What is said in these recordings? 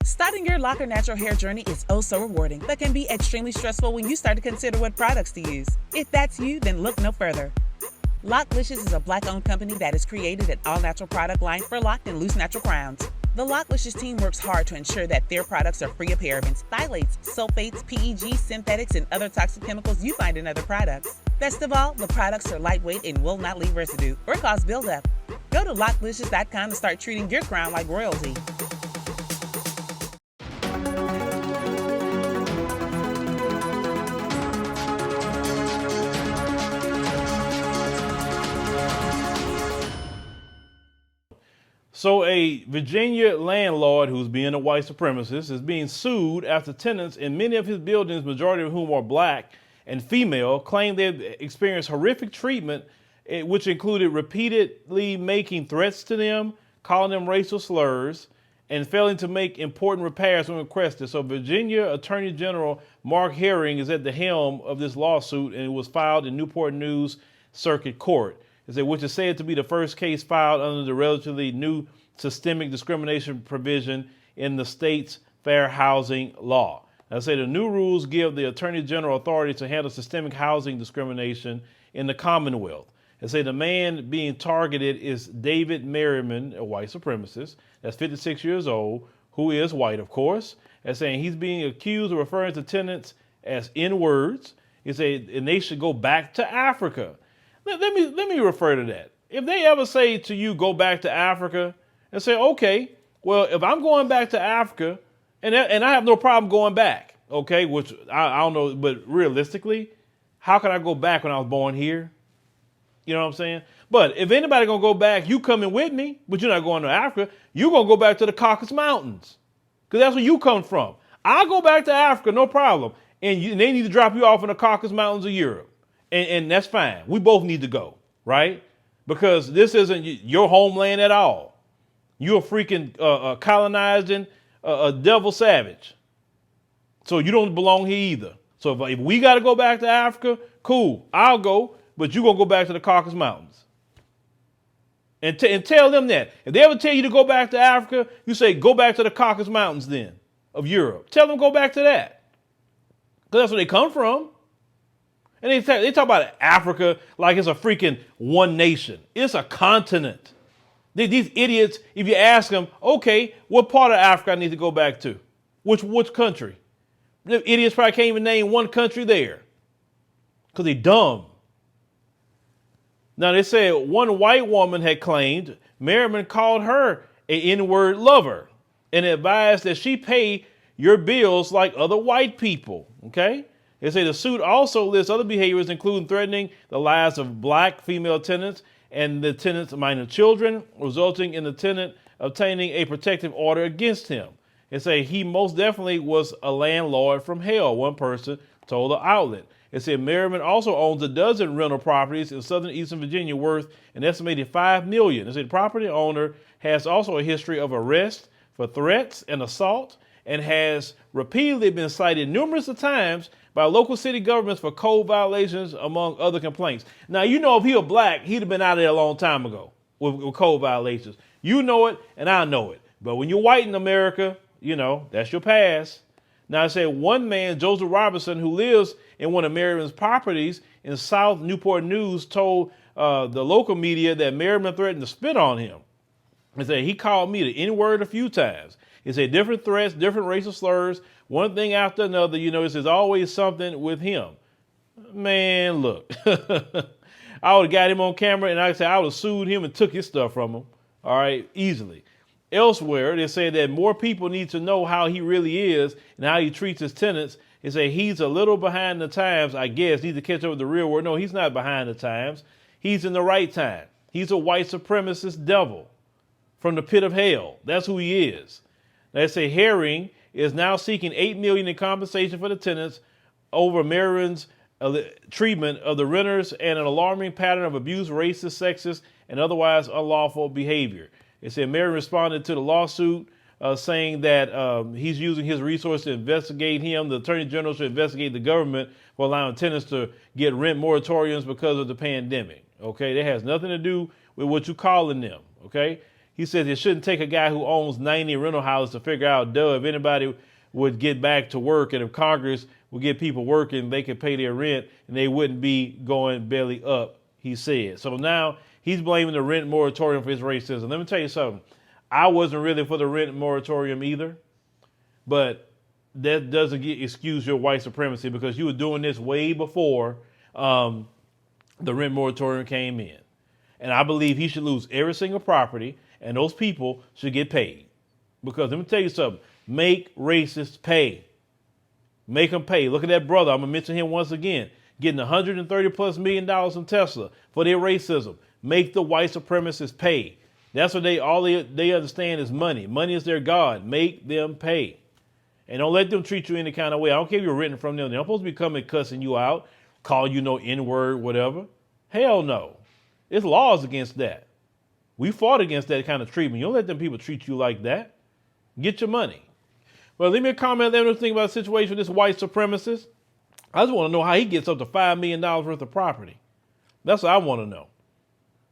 Starting your lock or natural hair journey is oh so rewarding, but can be extremely stressful when you start to consider what products to use. If that's you, then look no further. Locklicious is a Black-owned company that has created an all-natural product line for locked and loose natural crowns. The Locklicious team works hard to ensure that their products are free of parabens, phthalates, sulfates, PEG, synthetics, and other toxic chemicals you find in other products. Best of all, the products are lightweight and will not leave residue or cause buildup. Go to locklicious.com to start treating your crown like royalty. So a Virginia landlord who's being a white supremacist is being sued after tenants in many of his buildings, majority of whom are black and female, claim they've experienced horrific treatment, which included repeatedly making threats to them, calling them racial slurs, and failing to make important repairs when requested. So Virginia Attorney General Mark Herring is at the helm of this lawsuit, and it was filed in Newport News Circuit Court, which is said to be the first case filed under the relatively new systemic discrimination provision in the state's fair housing law. I say the new rules give the Attorney General authority to handle systemic housing discrimination in the Commonwealth. I say the man being targeted is David Merriman, a white supremacist, that's 56 years old, who is white, of course. And saying he's being accused of referring to tenants as N-words. And they should go back to Africa. Let me refer to that. If they ever say to you, go back to Africa, and say, okay, well, if I'm going back to Africa, and I have no problem going back, okay, which I don't know, but realistically, how can I go back when I was born here? You know what I'm saying? But if anybody gonna go back, you coming with me, but you're not going to Africa, you're gonna go back to the Caucasus Mountains, because that's where you come from. I'll go back to Africa, no problem, and they need to drop you off in the Caucasus Mountains of Europe. And that's fine. We both need to go, right? Because this isn't your homeland at all. You're a freaking colonizing a devil savage. So you don't belong here either. So if we got to go back to Africa, cool, I'll go, but you're going to go back to the Caucasus Mountains. And tell them that. If they ever tell you to go back to Africa, you say, go back to the Caucasus Mountains then of Europe. Tell them go back to that. Because that's where they come from. And they talk about Africa like it's a freaking one nation. It's a continent. These idiots, if you ask them, okay, what part of Africa I need to go back to? Which country? The idiots probably can't even name one country there because they're dumb. Now, they said one white woman had claimed Merriman called her an N-word lover and advised that she pay your bills like other white people, okay? They say the suit also lists other behaviors, including threatening the lives of black female tenants and the tenant's minor children, resulting in the tenant obtaining a protective order against him. They say he most definitely was a landlord from hell, one person told the outlet. It said Merriman also owns a dozen rental properties in southern Eastern Virginia worth an estimated $5 million. They said the property owner has also a history of arrest for threats and assault and has repeatedly been cited numerous times by local city governments for code violations, among other complaints. Now, you know, if he was black, he'd have been out of there a long time ago with code violations. You know it, and I know it. But when you're white in America, you know, that's your past. Now, I say one man, Joseph Robinson, who lives in one of Merriman's properties in South Newport News, told the local media that Merriman threatened to spit on him. He said he called me the N-word a few times. He said different threats, different racial slurs, one thing after another. You know, there's always something with him. Man, look, I would have got him on camera and I would have sued him and took his stuff from him. All right, easily. Elsewhere, they say that more people need to know how he really is and how he treats his tenants. They say he's a little behind the times, I guess, needs to catch up with the real world. No, he's not behind the times. He's in the right time. He's a white supremacist devil from the pit of hell. That's who he is. They say Herring is now seeking $8 million in compensation for the tenants over Merriman's treatment of the renters and an alarming pattern of abuse, racist, sexist, and otherwise unlawful behavior. It said Merriman responded to the lawsuit saying that he's using his resources to investigate him. The Attorney General should investigate the government for allowing tenants to get rent moratoriums because of the pandemic. Okay, that has nothing to do with what you're calling them. Okay, He says it shouldn't take a guy who owns 90 rental houses to figure out, if anybody would get back to work and if Congress would get people working, they could pay their rent and they wouldn't be going belly up, he said. So now he's blaming the rent moratorium for his racism. Let me tell you something. I wasn't really for the rent moratorium either, but that doesn't excuse your white supremacy because you were doing this way before the rent moratorium came in. And I believe he should lose every single property and those people should get paid. Because let me tell you something, make racists pay. Make them pay. Look at that brother, I'm gonna mention him once again, getting $130+ million from Tesla for their racism. Make the white supremacists pay. That's what they understand is money. Money is their God. Make them pay. And don't let them treat you any kind of way. I don't care if you're renting from them. They're not supposed to be coming cussing you out, call you no N-word, whatever. Hell no. There's laws against that. We fought against that kind of treatment. You don't let them people treat you like that. Get your money. Well, leave me a comment. Let me think about the situation with this white supremacist. I just want to know how he gets up to $5 million worth of property. That's what I want to know.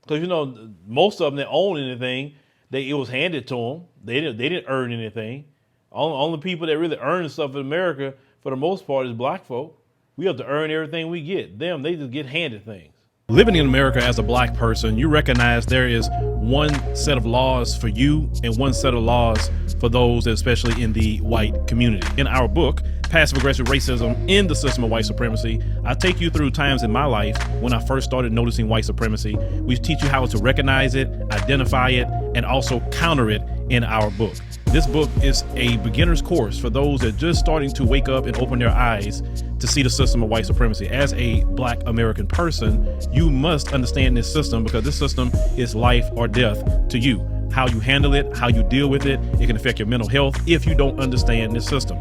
Because, most of them that own anything, it was handed to them. They didn't earn anything. Only people that really earn stuff in America, for the most part, is black folk. We have to earn everything we get. Them, they just get handed things. Living in America as a black person, you recognize there is one set of laws for you and one set of laws for those, especially in the white community. In our book, Passive Aggressive Racism in the System of White Supremacy, I take you through times in my life when I first started noticing white supremacy. We teach you how to recognize it, identify it, and also counter it in our book. This book is a beginner's course for those that are just starting to wake up and open their eyes to see the system of white supremacy. As a black American person, you must understand this system because this system is life or death to you. How you handle it, how you deal with it, it can affect your mental health if you don't understand this system.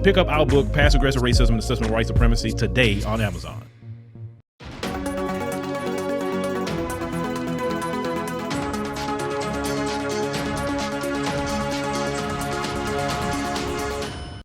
Pick up our book, Passive Aggressive Racism and the System of White Supremacy, today on Amazon.